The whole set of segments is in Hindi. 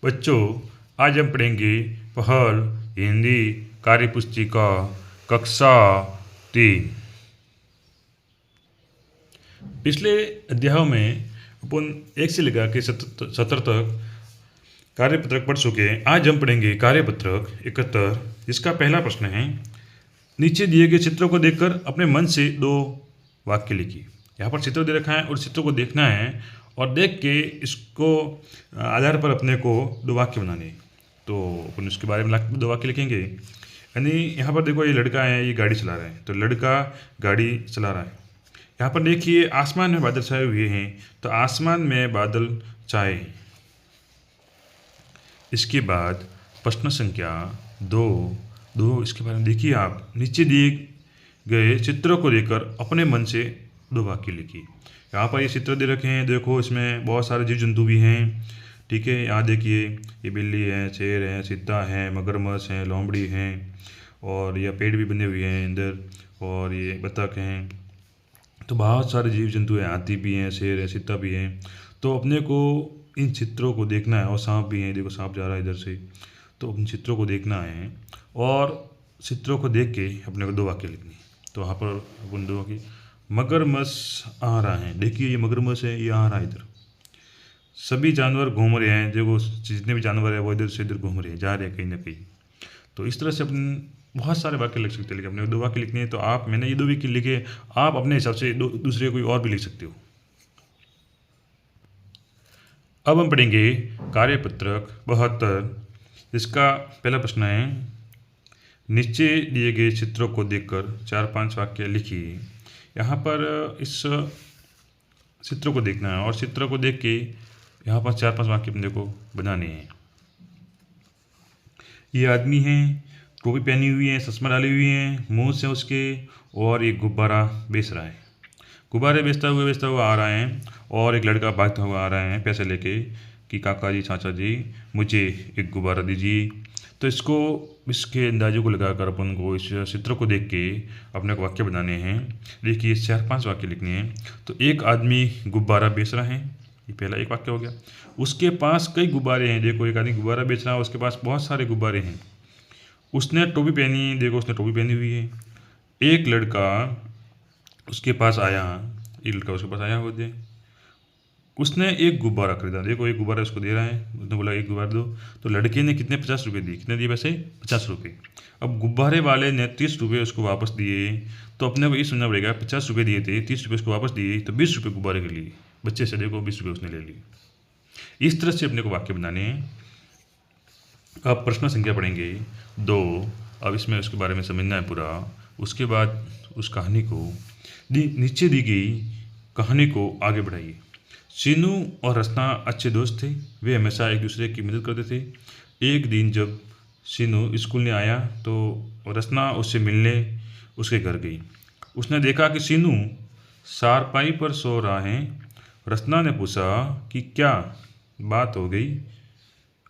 बच्चों, आज हम पढ़ेंगे पहल हिंदी कार्य पुस्तिका कक्षा 3। पिछले अध्यायों में अपन 1 से लेकर के 70 तक कार्यपत्रक पढ़ चुके हैं। आज हम पढ़ेंगे कार्यपत्रक 71, जिसका पहला प्रश्न है, नीचे दिए गए चित्रों को देखकर अपने मन से 2 वाक्य लिखिए। यहाँ पर चित्र दे रखा है और चित्रों को देखना है और देख के इसको आधार पर अपने को 2 वाक्य बनाने हैं। तो अपन उसके बारे में 2 वाक्य लिखेंगे। यानी यहाँ पर देखो, ये लड़का है, ये गाड़ी चला रहा है, तो लड़का गाड़ी चला रहा है। यहाँ पर देखिए आसमान में बादल छाए हुए हैं, तो आसमान में बादल छाए हैं। इसके बाद प्रश्न संख्या 2 इसके बारे में देखिए आप, नीचे दिए गए चित्रों को देखकर अपने मन से 2 वाक्य लिखिए। यहाँ पर ये चित्र दे रखे हैं, देखो इसमें बहुत सारे जीव जंतु भी हैं। ठीक है, यहाँ देखिए ये बिल्ली है, शेर है, चीता है, मगरमच्छ है, लोमड़ी हैं, और यह पेड़ भी बने हुए हैं अंदर, और ये बतख हैं। तो बहुत सारे जीव जंतु हैं, हाथी भी हैं, शेर है, चीता भी हैं। तो अपने को इन चित्रों को देखना है, और सांप भी हैं, देखो सांप जा रहा है इधर से। तो उन चित्रों को देखना है और चित्रों को देख के अपने को 2 वाक्य लिखने हैं। तो वहाँ पर अपन 2 वाक्य, मगरमच्छ आ रहा है, देखिए ये मगरमच्छ है, ये आ रहा है इधर। सभी जानवर घूम रहे हैं, देखो जितने भी जानवर है वो इधर से इधर घूम रहे हैं, जा रहे हैं कहीं ना कहीं। तो इस तरह से अपन बहुत सारे वाक्य लिख सकते हैं, लेकिन अपने 2 वाक्य लिखने हैं। तो मैंने ये 2 वाक्य लिखे, आप अपने हिसाब से दूसरे कोई और भी लिख सकते हो। अब हम पढ़ेंगे कार्यपत्रक 72। इसका पहला प्रश्न है, नीचे दिए गए चित्रों को देखकर 4-5 वाक्य लिखिए। यहाँ पर इस चित्र को देखना है और चित्र को देख के यहाँ पर 4-5 वाक्य अपने को बनाने हैं। ये आदमी है, टोपी पहनी हुई है, चश्मा डाली हुई है, मूंछ है उसके, और एक गुब्बारा बेच रहा है। गुब्बारे बेचता हुआ आ रहा है, और एक लड़का भागता हुआ आ रहा है पैसे लेके कि काका जी, चाचा जी, मुझे एक गुब्बारा दीजिए। तो इसके अंदाजों को लगाकर अपन को इस चित्र को देख के अपने को वाक्य बनाने हैं। देखिए 4-5 वाक्य लिखने हैं। तो एक आदमी गुब्बारा बेच रहा है, ये पहला एक वाक्य हो गया। उसके पास कई गुब्बारे हैं, देखो एक आदमी गुब्बारा बेच रहा है, उसके पास बहुत सारे गुब्बारे हैं। उसने टोपी पहनी, देखो उसने टोपी पहनी हुई है। एक लड़का उसके पास आया, हो दे, उसने एक गुब्बारा खरीदा, देखो एक गुब्बारा उसको दे रहा है, उसने बोला एक गुब्बारा दो। तो लड़के ने कितने 50 रुपये दिए, कितने दिए वैसे 50 रुपये। अब गुब्बारे वाले ने 30 रुपये उसको वापस दिए। तो अपने को ये सुनना पड़ेगा, 50 रुपये दिए थे, 30 रुपये उसको वापस दिए, तो 20 रुपये गुब्बारे के लिए बच्चे से, देखो 20 रुपये उसने ले लिए। इस तरह से अपने को वाक्य बनाने हैं। अब प्रश्न संख्या पढ़ेंगे 2। अब इसमें उसके बारे में समझना है पूरा। उसके बाद उस कहानी को नीचे दी गई कहानी को आगे बढ़ाइए। सीनू और रचना अच्छे दोस्त थे, वे हमेशा एक दूसरे की मदद करते थे। एक दिन जब सीनू स्कूल में आया तो रचना उससे मिलने उसके घर गई। उसने देखा कि सीनू चारपाई पर सो रहा है। रचना ने पूछा कि क्या बात हो गई।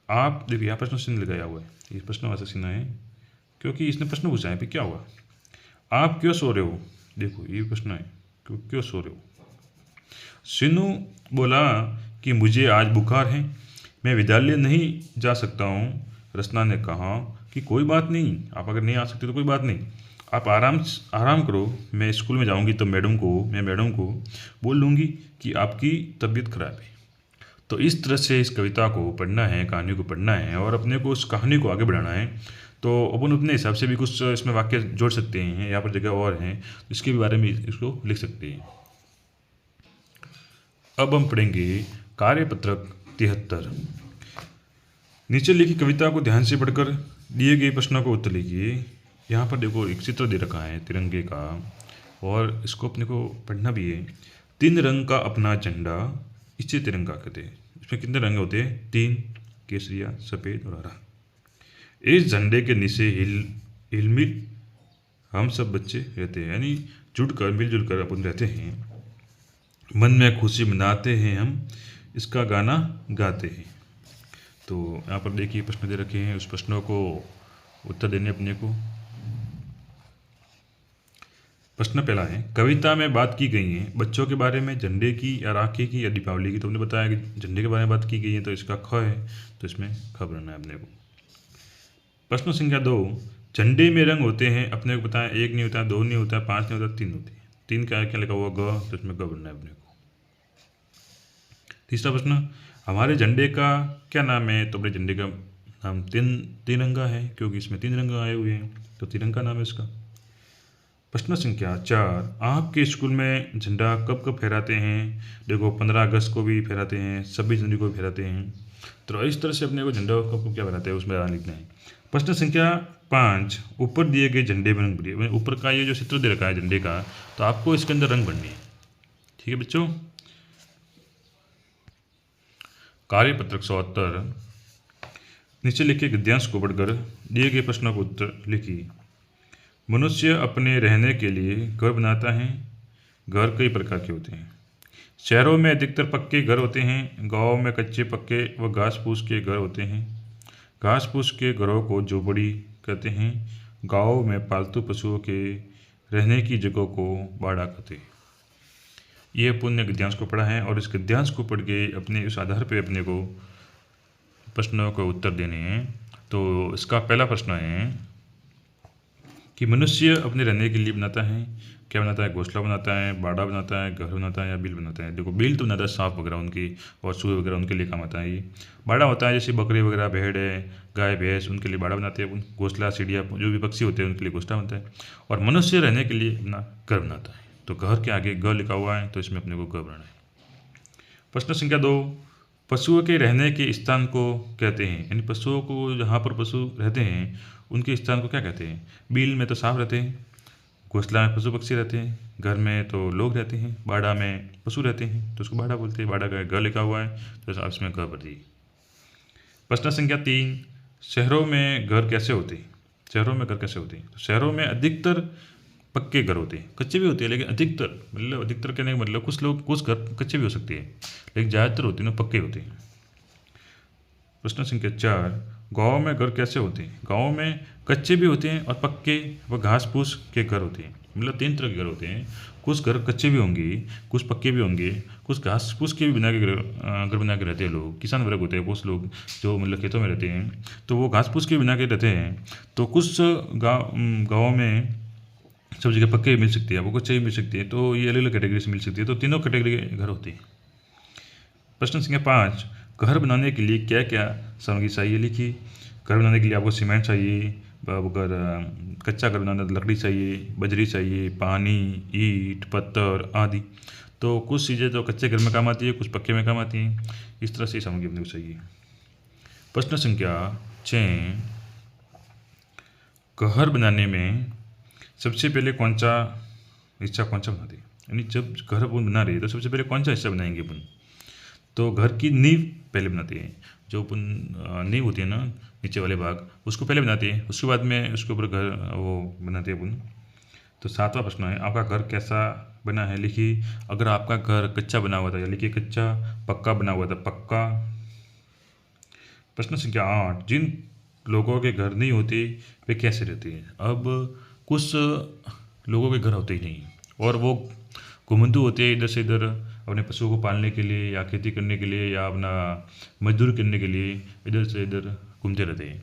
आप देखिए यहाँ प्रश्न चिन्ह लगाया हुआ है, ये प्रश्न वाचक चिन्ह है, क्योंकि इसने प्रश्न पूछा है कि क्या हुआ, आप क्यों सो रहे हो। देखो ये प्रश्न है, क्यों सो रहे हो। सीनू बोला कि मुझे आज बुखार है, मैं विद्यालय नहीं जा सकता हूँ। रचना ने कहा कि कोई बात नहीं, आप अगर नहीं आ सकते तो कोई बात नहीं, आप आराम करो। मैं स्कूल में जाऊँगी तो मैडम को बोल लूँगी कि आपकी तबीयत खराब है। तो इस तरह से इस कविता को पढ़ना है, कहानी को पढ़ना है, और अपने को उस कहानी को आगे बढ़ाना है। तो अपन अपने हिसाब से भी कुछ इसमें वाक्य जोड़ सकते हैं, यहाँ पर जगह और हैं, इसके भी बारे में इसको लिख सकते हैं। अब हम पढ़ेंगे कार्यपत्रक 73। नीचे लिखी कविता को ध्यान से पढ़कर दिए गए प्रश्नों को उत्तर लिखिए। यहाँ पर देखो एक चित्र दे रखा है तिरंगे का, और इसको अपने को पढ़ना भी है। 3 रंग का अपना झंडा, इसे तिरंगा कहते हैं। इसमें कितने रंग होते हैं, 3, केसरिया, सफ़ेद और हरा। इस झंडे के नीचे हिलमिल हम सब बच्चे रहते हैं, यानी जुड़कर मिलजुल कर अपन रहते हैं। मन में खुशी मनाते हैं हम, इसका गाना गाते हैं। तो यहाँ पर देखिए प्रश्न दे रखे हैं, उस प्रश्नों को उत्तर देने अपने को। प्रश्न पहला है, कविता में बात की गई है बच्चों के बारे में, झंडे की या राखी की या दीपावली की। तुमने बताया कि झंडे के बारे में बात की गई है, तो इसका ख है, तो इसमें ख बनाना है अपने को। प्रश्न संख्या 2, झंडे में रंग होते हैं, अपने को बताया 1 नहीं होता, 2 नहीं होता, 5 नहीं होता, 3 होते हैं। 3 क्या क्या लिखा हुआ ग, तो इसमें ग बनना है अपने को। तीसरा प्रश्न, हमारे झंडे का क्या नाम है। तो अपने झंडे का नाम तिरंगा है, क्योंकि इसमें 3 रंग आए हुए हैं, तो तिरंगा नाम है इसका। प्रश्न संख्या 4, आपके स्कूल में झंडा कब कब फहराते हैं। देखो 15 अगस्त को भी फहराते हैं, 26 जनवरी को भी फहराते हैं। तो इस तरह से अपने को झंडा कब कब क्या फहराते हैं उसमें लिखना है। प्रश्न संख्या 5, ऊपर दिए गए झंडे में रंग भरिए। ऊपर का ये जो चित्र दे रखा है झंडे का, तो आपको इसके अंदर रंग भरने हैं। ठीक है बच्चों। कार्यपत्रक 77, नीचे लिखे गद्यांश को पढ़कर दिए गए प्रश्नों का उत्तर लिखिए। मनुष्य अपने रहने के लिए घर बनाता है। घर कई प्रकार के होते हैं। शहरों में अधिकतर पक्के घर होते हैं। गांवों में कच्चे पक्के व घास फूस के घर होते हैं। घास फूस के घरों को झोपड़ी कहते हैं। गांवों में पालतू पशुओं के रहने की जगह को बाड़ा कहते हैं। ये पुण्य गद्यांश को पढ़ा है, और इस गद्यांश को पढ़ के अपने उस आधार पर अपने को प्रश्नों के उत्तर देने हैं। तो इसका पहला प्रश्न है कि मनुष्य अपने रहने के लिए बनाता है। क्या बनाता है, घोंसला बनाता है, बाड़ा बनाता है, घर बनाता है, या बिल बनाता है। देखो बिल तो बनाता है सांप वगैरह उनकी, और चूहे वगैरह उनके लिए काम आता है। ये बाड़ा होता है जैसे बकरी वगैरह, भेड़ है, गाय भैंस, उनके लिए बाड़ा बनाते हैं। घोंसला चिड़िया जो भी पक्षी होते हैं उनके लिए घोंसला बनता है। और मनुष्य रहने के लिए अपना घर बनाता है। तो घर के आगे ग लिखा हुआ है, तो इसमें अपने को ग बनाना है। प्रश्न संख्या 2, पशुओं के रहने के स्थान को कहते हैं। यानी पशुओं को जहाँ पर पशु रहते हैं उनके स्थान को क्या कहते हैं। बिल में तो सांप रहते हैं, घोंसला में पशु पक्षी रहते हैं, घर में तो लोग रहते हैं, बाड़ा में पशु रहते हैं, तो उसको बाड़ा बोलते हैं। बाड़ा का घर लिखा हुआ है, तो आप इसमें घर भर दिए। प्रश्न संख्या 3, शहरों में घर कैसे होते हैं। शहरों में घर कैसे होते हैं। तो शहरों में अधिकतर पक्के घर होते हैं, कच्चे भी होते हैं, लेकिन अधिकतर कहने का मतलब कुछ घर कच्चे भी हो सकते हैं, लेकिन ज़्यादातर होते हैं ना पक्के होते हैं। प्रश्न संख्या 4, गाँव में घर कैसे होते हैं। गाँव में कच्चे भी होते हैं और पक्के व घास फूस के घर होते हैं। मतलब 3 तरह के घर होते हैं। कुछ घर कच्चे भी होंगे, कुछ पक्के भी होंगे, कुछ घास फूस के भी बना के घर बना के रहते हैं लोग। किसान वर्ग होते हैं कुछ लोग जो मतलब खेतों में रहते हैं, तो वो घास फूस के बना के रहते हैं। तो कुछ गाँव में सब जगह पक्के भी मिल सकती है, आपको कच्चे भी मिल सकती है, तो ये अलग अलग कैटेगरी से मिल सकती है। तो तीनों कैटेगरी के घर होते हैं। प्रश्न संख्या 5, घर बनाने के लिए क्या क्या सामग्री चाहिए लिखिए। घर बनाने के लिए आपको सीमेंट चाहिए, अगर कच्चा घर बनाना तो लकड़ी चाहिए, बजरी चाहिए, पानी, ईंट, पत्थर आदि। तो कुछ चीज़ें तो कच्चे घर में काम आती है, कुछ पक्के में काम आती हैं। इस तरह से सामग्री अपने को चाहिए। प्रश्न संख्या 6, घर बनाने में सबसे पहले कौन सा हिस्सा बनाते हैं। यानी जब घर अपन बना रहे हैं तो सबसे पहले कौन सा हिस्सा बनाएंगे अपन। तो घर की नींव पहले बनाते हैं। जो अपन नींव होती है ना, नीचे वाले भाग, उसको पहले बनाते हैं, उसके बाद में उसके ऊपर घर वो बनाते हैं अपन। तो 7वां प्रश्न है, आपका घर कैसा बना है लिखिए। अगर आपका घर कच्चा बना हुआ था या लिखिए कच्चा, पक्का बना हुआ था पक्का। प्रश्न संख्या 8, जिन लोगों के घर नहीं होते वे कैसे रहते हैं। अब कुछ लोगों के घर होते ही नहीं, और वो घुमंतू होते हैं इधर से इधर अपने पशुओं को पालने के लिए, या खेती करने के लिए, या अपना मजदूरी करने के लिए इधर से इधर घूमते रहते हैं।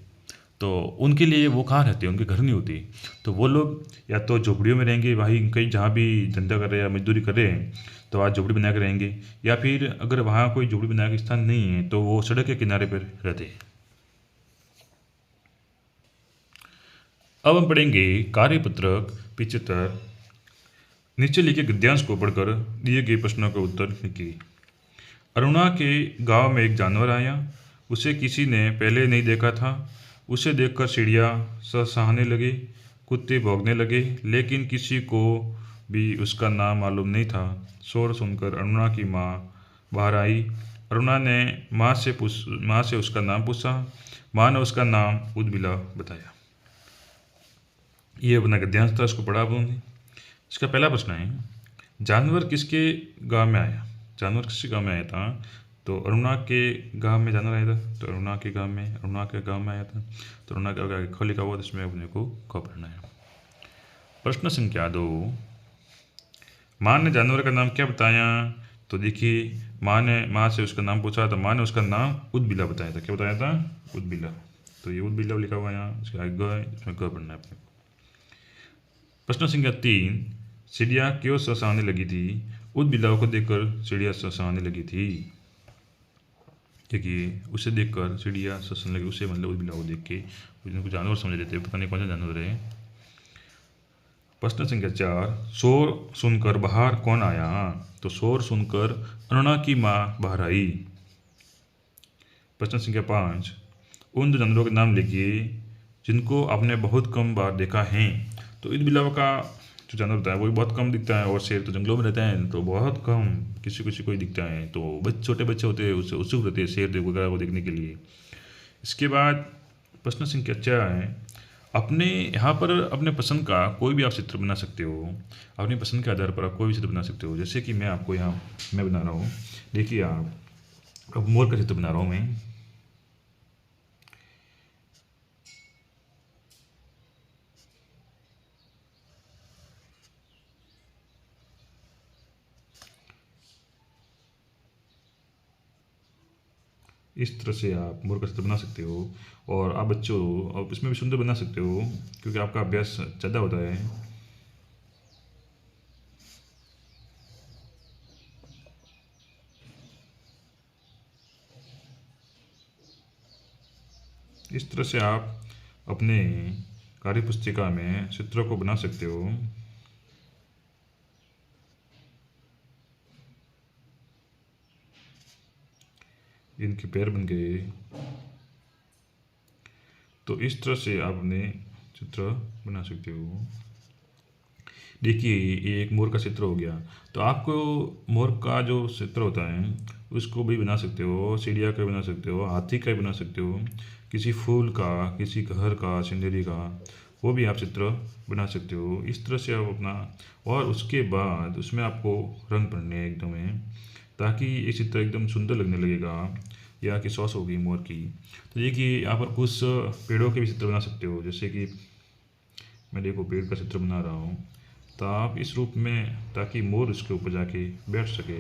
तो उनके लिए वो कहाँ रहते हैं, उनके घर नहीं होती। तो वो लोग या तो झोपड़ियों में रहेंगे, वहीं कहीं जहाँ भी धंधा कर रहे हैं या मजदूरी कर रहे हैं, तो वहाँ झोपड़ी बना के रहेंगे। या फिर अगर वहाँ कोई झोपड़ी बना के स्थान नहीं है, तो वो सड़क के किनारे पर रहते हैं। अब हम पढ़ेंगे कार्यपत्रक 75। नीचे लिखे गद्यांश को पढ़कर दिए गए प्रश्नों का उत्तर लिखिए। अरुणा के गांव में एक जानवर आया। उसे किसी ने पहले नहीं देखा था। उसे देखकर चिड़िया सहसहाने लगे, कुत्ते भौंकने लगे, लेकिन किसी को भी उसका नाम मालूम नहीं था। शोर सुनकर अरुणा की माँ बाहर आई। अरुणा ने माँ से उसका नाम पूछा। माँ ने उसका नाम उदबिला बताया। ये अपना गद्यांश था, उसको पढ़ा बोलूँगी। इसका पहला प्रश्न है, जानवर किसके गांव में आया। जानवर किसके गांव में आया था। तो अरुणा के गांव में जानवर आया था। तो अरुणा के गांव में आया था। तो अरुणा के आगे ख लिखा हुआ, तो इसमें अपने को क पढ़ना है। प्रश्न संख्या 2, माँ ने जानवर का नाम क्या बताया? तो देखिए माँ से उसका नाम पूछा तो माँ ने उसका नाम ऊदबिल्ला बताया था। क्या बताया था? ऊदबिल्ला। तो ये ऊदबिल्ला लिखा हुआ है यहाँ, इसके आगे ग है, इसमें ग पढ़ना है आपको। प्रश्न संख्या 3, चिड़िया क्यों ससाने लगी थी? ऊदबिल्ला को देखकर चिड़िया ससाने लगी थी। देखिए उसे देखकर चिड़िया ससाने लगी, उसे मतलब ऊदबिल्ला को देख के कुछ जानवर समझ लेते, पता नहीं कौन सा जानवर है। प्रश्न संख्या 4, शोर सुनकर बाहर कौन आया? तो शोर सुनकर अरुणा की माँ बाहर आई। प्रश्न संख्या 5, उन जानवरों के नाम लिखिए जिनको आपने बहुत कम बार देखा है। तो ऊदबिल्ला का जो जानवर होता है वो भी बहुत कम दिखता है, और शेर तो जंगलों में रहता है तो बहुत कम किसी किसी को ही दिखता है। तो छोटे बच्चे होते हैं उससे उत्सुक रहते हैं शेर वगैरह को देखने के लिए। इसके बाद प्रश्न संख्या 4 है, अपने यहाँ पर अपने पसंद का कोई भी आप चित्र बना सकते हो। अपनी पसंद के आधार पर आप कोई भी चित्र बना सकते हो। जैसे कि मैं आपको यहाँ मैं बना रहा हूँ, देखिए आप, अब मोर का चित्र बना रहा हूँ मैं। इस तरह से आप मोर का चित्र बना सकते हो, और आप बच्चों आप इसमें भी सुंदर बना सकते हो क्योंकि आपका अभ्यास ज़्यादा होता है। इस तरह से आप अपने कार्य पुस्तिका में चित्रों को बना सकते हो। इनके पैर बन गए। तो इस तरह से आप अपने चित्र बना सकते हो। देखिए ये एक मोर का चित्र हो गया। तो आपको मोर का जो चित्र होता है उसको भी बना सकते हो, चिड़िया का बना सकते हो, हाथी का भी बना सकते हो, किसी फूल का, किसी घर का, सिंदरी का, वो भी आप चित्र बना सकते हो। इस तरह से आप अपना, और उसके बाद उसमें आपको रंग भरने हैं एकदम है, ताकि ये चित्र एकदम सुंदर लगने लगेगा, या कि सॉस होगी मोर की। तो देखिए यहाँ पर कुछ पेड़ों के भी चित्र बना सकते हो। जैसे कि मैं देखो पेड़ का चित्र बना रहा हूँ, तो आप इस रूप में, ताकि मोर उसके ऊपर जाके बैठ सके।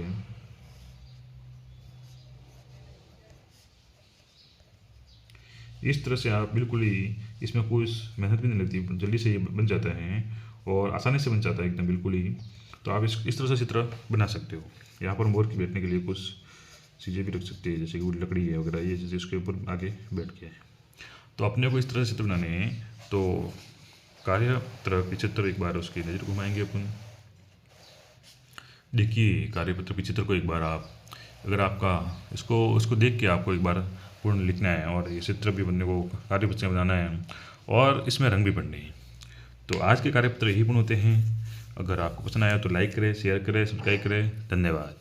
इस तरह से आप बिल्कुल ही, इसमें कोई मेहनत भी नहीं लगती, जल्दी से ये बन जाता है और आसानी से बन जाता है एकदम बिल्कुल ही। तो आप इस तरह से चित्र बना सकते हो। यहाँ पर मोर के बैठने के लिए कुछ चीज़ें भी रख सकते हैं, जैसे कि वो लकड़ी है वगैरह, ये चीज़ें उसके ऊपर आगे बैठ के। तो अपने को इस तरह से चित्र बनाने हैं। तो कार्य पत्र 75 एक बार उसकी नज़र घुमाएंगे अपन। देखिए कार्यपत्र के चित्र को एक बार आप, अगर आपका इसको देख के आपको एक बार पूर्ण लिखना है, और ये चित्र भी बनने को कार्यपत्र में बनाना है, और इसमें रंग भी भरने हैं। तो आज के कार्यपत्र यही पूर्ण होते हैं। अगर आपको पसंद आया तो लाइक करें, शेयर करें, सब्सक्राइब करें। धन्यवाद।